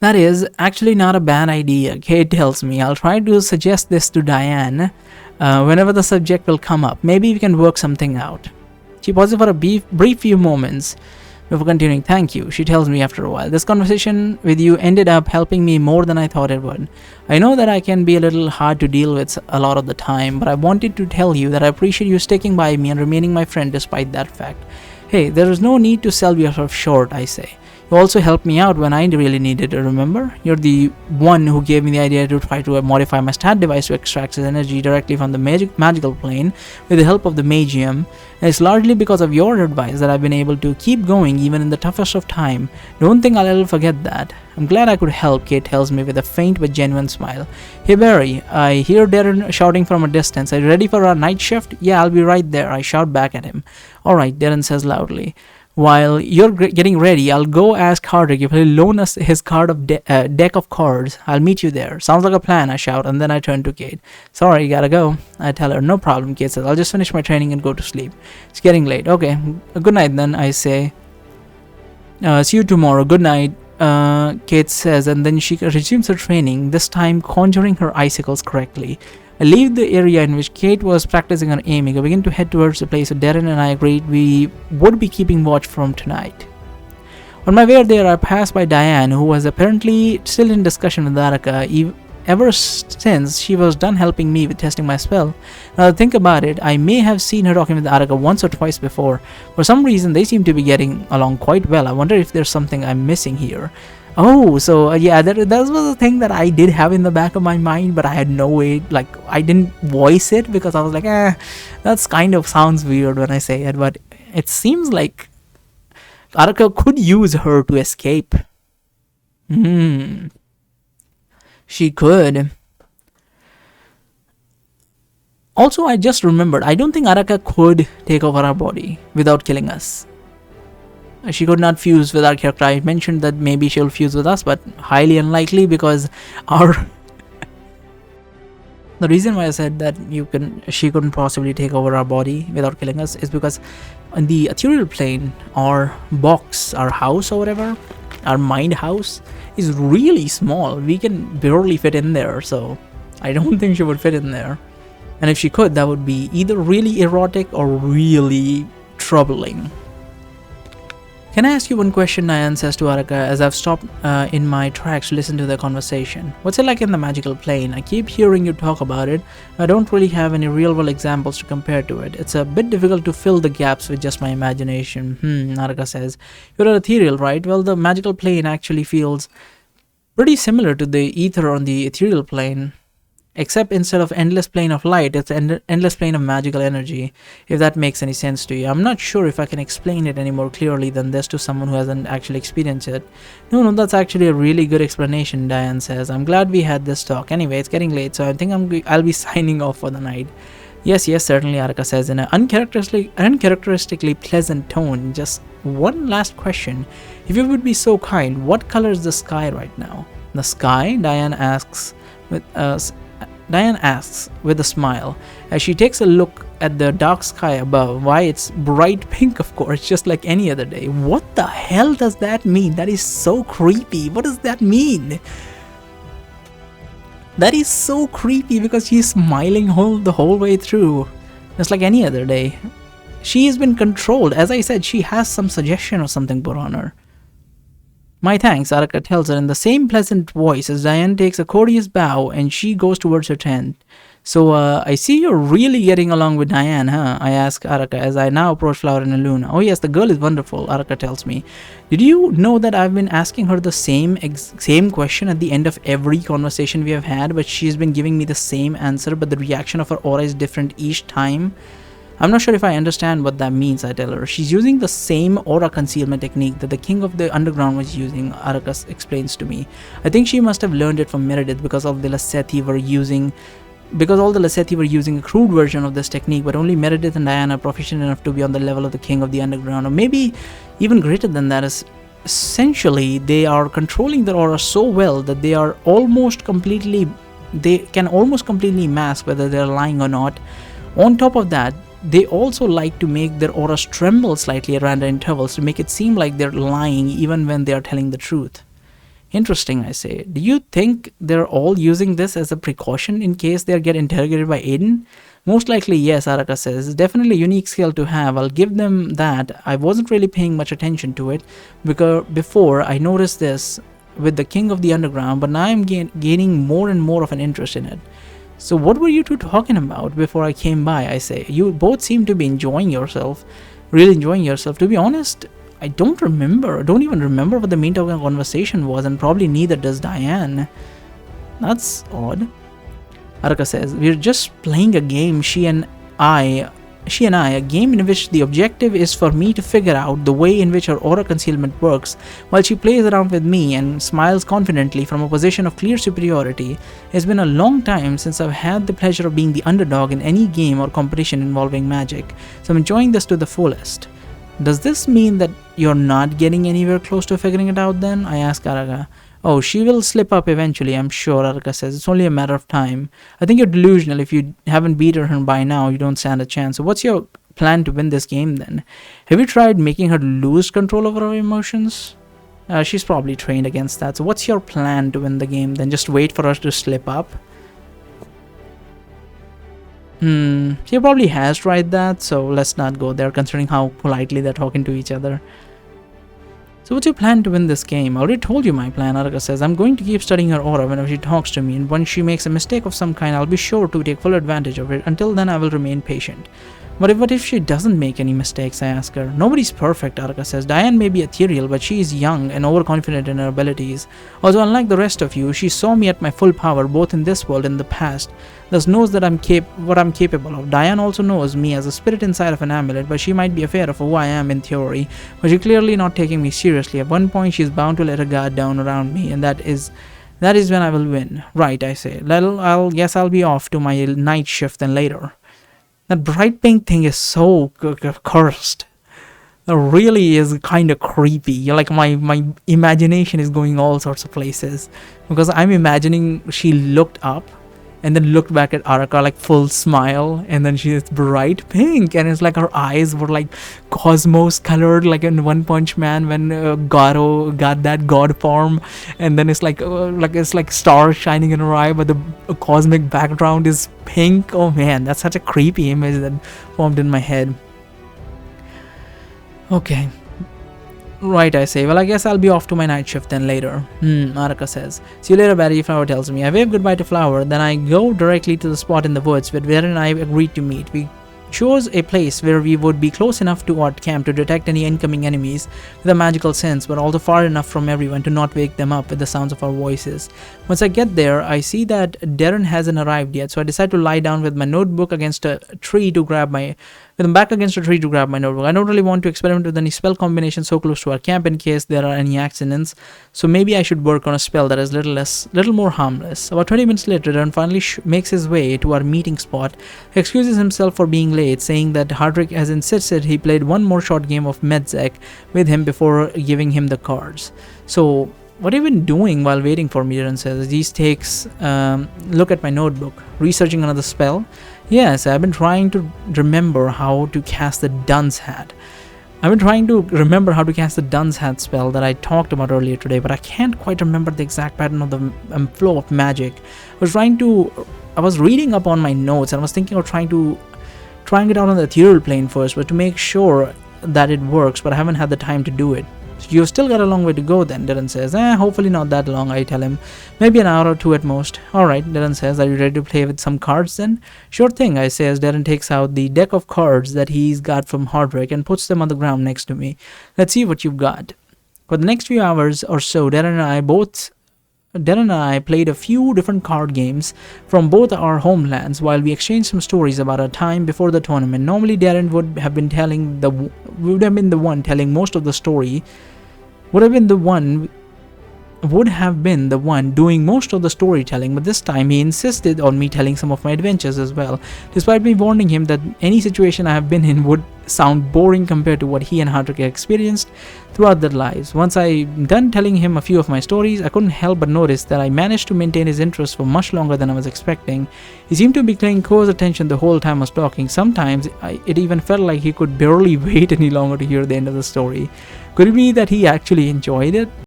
That is actually not a bad idea, Kate tells me. I'll try to suggest this to Diane whenever the subject will come up. Maybe we can work something out. She pauses for a brief few moments before continuing. Thank you, she tells me after a while. This conversation with you ended up helping me more than I thought it would. I know that I can be a little hard to deal with a lot of the time, but I wanted to tell you that I appreciate you sticking by me and remaining my friend despite that fact. Hey, there is no need to sell yourself short, I say. You also helped me out when I really needed it, remember? You're the one who gave me the idea to try to modify my stat device to extract his energy directly from the magical plane with the help of the Magium. And it's largely because of your advice that I've been able to keep going even in the toughest of time. Don't think I'll ever forget that. I'm glad I could help, Kate tells me with a faint but genuine smile. Hey Barry, I hear Darren shouting from a distance. Are you ready for our night shift? Yeah, I'll be right there, I shout back at him. Alright, Darren says loudly. While you're getting ready, I'll go ask Hardrick if he'll loan us his card of deck of cards. I'll meet you there. Sounds like a plan, I shout, and then I turn to Kate. Sorry, gotta go. I tell her. No problem, Kate says. I'll just finish my training and go to sleep. It's getting late. Okay, good night then, I say. See you tomorrow. Good night, Kate says, and then she resumes her training, this time conjuring her icicles correctly. I leave the area in which Kate was practicing her aiming. I begin to head towards the place where Darren and I agreed we would be keeping watch from tonight. On my way there, I passed by Diane, who was apparently still in discussion with Araka ever since she was done helping me with testing my spell. Now to think about it, I may have seen her talking with Araka once or twice before. For some reason, they seem to be getting along quite well. I wonder if there's something I'm missing here. Oh, so yeah, that was a thing that I did have in the back of my mind, but I had no way, like, I didn't voice it because I was like, that's kind of sounds weird when I say it, but it seems like Araka could use her to escape. She could. Also, I just remembered, I don't think Araka could take over our body without killing us. She could not fuse with our character. I mentioned that maybe she'll fuse with us, but highly unlikely because our... The reason why I said that she couldn't possibly take over our body without killing us is because on the ethereal plane, our box, our house or whatever, our mind house is really small. We can barely fit in there, so I don't think she would fit in there. And if she could, that would be either really erotic or really troubling. Can I ask you one question, Diane says to Araka as I've stopped in my tracks to listen to their conversation. What's it like in the magical plane? I keep hearing you talk about it. I don't really have any real-world examples to compare to it. It's a bit difficult to fill the gaps with just my imagination. Araka says. You're ethereal, right? Well, the magical plane actually feels pretty similar to the ether on the ethereal plane. Except instead of endless plane of light, it's an endless plane of magical energy, if that makes any sense to you. I'm not sure if I can explain it any more clearly than this to someone who hasn't actually experienced it. No, that's actually a really good explanation, Diane says. I'm glad we had this talk. Anyway, it's getting late, so I think I'll be signing off for the night. Yes, certainly, Araka says in an uncharacteristically pleasant tone. Just one last question. If you would be so kind, what color is the sky right now? The sky? Diane asks with a smile as she takes a look at the dark sky above. Why, it's bright pink, of course, just like any other day. What the hell does that mean? That is so creepy. What does that mean? That is so creepy because she's smiling the whole way through, just like any other day. She has been controlled. As I said, she has some suggestion or something put on her. My thanks, Araka tells her in the same pleasant voice as Diane takes a courteous bow and she goes towards her tent. So, I see you're really getting along with Diane, huh? I ask Araka as I now approach Flower and Luna. Oh yes, the girl is wonderful, Araka tells me. Did you know that I've been asking her the same question at the end of every conversation we have had, but she's been giving me the same answer, but the reaction of her aura is different each time? I'm not sure if I understand what that means, I tell her. She's using the same aura concealment technique that the king of the underground was using, Araka explains to me. I think she must have learned it from Meredith because all the Lassethi were using a crude version of this technique, but only Meredith and Diana are proficient enough to be on the level of the king of the underground, or maybe even greater than that. Essentially, they are controlling their aura so well that they can almost completely mask whether they're lying or not. On top of that, they also like to make their auras tremble slightly at random intervals to make it seem like they're lying even when they are telling the truth. Interesting, I say. Do you think they're all using this as a precaution in case they get interrogated by Aiden? Most likely, yes, Araka says. It's definitely a unique skill to have. I'll give them that. I wasn't really paying much attention to it because before I noticed this with the King of the Underground, but now I'm gaining more and more of an interest in it. So what were you two talking about before I came by, I say? You both seem to be enjoying yourself, really enjoying yourself. To be honest, I don't even remember what the main topic of conversation was, and probably neither does Diane. That's odd. Araka says, we're just playing a game, she and I, a game in which the objective is for me to figure out the way in which her aura concealment works, while she plays around with me and smiles confidently from a position of clear superiority. It's been a long time since I've had the pleasure of being the underdog in any game or competition involving magic, so I'm enjoying this to the fullest. Does this mean that you're not getting anywhere close to figuring it out then? I ask Araka. Oh, she will slip up eventually, I'm sure, Araka says. It's only a matter of time. I think you're delusional. If you haven't beaten her by now, you don't stand a chance. So what's your plan to win this game then? Have you tried making her lose control over her emotions? She's probably trained against that. So what's your plan to win the game then? Just wait for her to slip up? She probably has tried that, so let's not go there considering how politely they're talking to each other. So what's your plan to win this game? I already told you my plan, Araka says. I'm going to keep studying her aura whenever she talks to me, and when she makes a mistake of some kind, I'll be sure to take full advantage of it. Until then, I will remain patient. What if she doesn't make any mistakes, I ask her. Nobody's perfect, Araka says. Diane may be ethereal, but she is young and overconfident in her abilities. Also, unlike the rest of you, she saw me at my full power both in this world and in the past, thus knows that what I'm capable of. Diane also knows me as a spirit inside of an amulet, but she might be aware of who I am in theory, but she's clearly not taking me seriously. At one point, she's bound to let her guard down around me, and that is when I will win. Right, I say. I'll guess I'll be off to my night shift then later. That bright pink thing is so cursed. It really is kind of creepy. Like my imagination is going all sorts of places, because I'm imagining she looked up and then looked back at Araka like full smile, and then she is bright pink, and it's like her eyes were like cosmos colored, like in One Punch Man when Garo got that god form, and then it's like stars shining in her eye, but the cosmic background is pink. Oh man, that's such a creepy image that formed in my head. Okay. Right, I say. Well, I guess I'll be off to my night shift then later. Araka says. See you later, Barry, Flower tells me. I wave goodbye to Flower, then I go directly to the spot in the woods where Darren and I agreed to meet. We chose a place where we would be close enough to our camp to detect any incoming enemies with a magical sense, but also far enough from everyone to not wake them up with the sounds of our voices. Once I get there, I see that Darren hasn't arrived yet, so I decide to lie down with my notebook against a tree to grab my notebook. I don't really want to experiment with any spell combinations so close to our camp in case there are any accidents, so maybe I should work on a spell that is little more harmless. About 20 minutes later, Darren finally makes his way to our meeting spot. He excuses himself for being late, saying that Hardrick has insisted he played one more short game of Medzek with him before giving him the cards. So what have you been doing while waiting for me? Darren says. These takes look at my notebook. Researching another spell? Yes, I've been trying to remember how to cast the Dun's Hat. Spell that I talked about earlier today, but I can't quite remember the exact pattern of the flow of magic. I was reading up on my notes, and I was thinking of trying it out on the ethereal plane first, but to make sure that it works, but I haven't had the time to do it. So you've still got a long way to go then, Darren says. Hopefully not that long, I tell him. Maybe an hour or two at most. Alright, Darren says. Are you ready to play with some cards then? Sure thing, I say as Darren takes out the deck of cards that he's got from Hardrick and puts them on the ground next to me. Let's see what you've got. For the next few hours or so, Darren and I played a few different card games from both our homelands while we exchanged some stories about our time before the tournament. Normally Darren would have been the one telling most of the story, would have been the one doing most of the storytelling, but this time he insisted on me telling some of my adventures as well, despite me warning him that any situation I have been in would sound boring compared to what he and Hardrick experienced throughout their lives. Once I'm done telling him a few of my stories, I couldn't help but notice that I managed to maintain his interest for much longer than I was expecting. He seemed to be paying close attention the whole time I was talking. Sometimes it even felt like he could barely wait any longer to hear the end of the story. Could it be that he actually enjoyed it?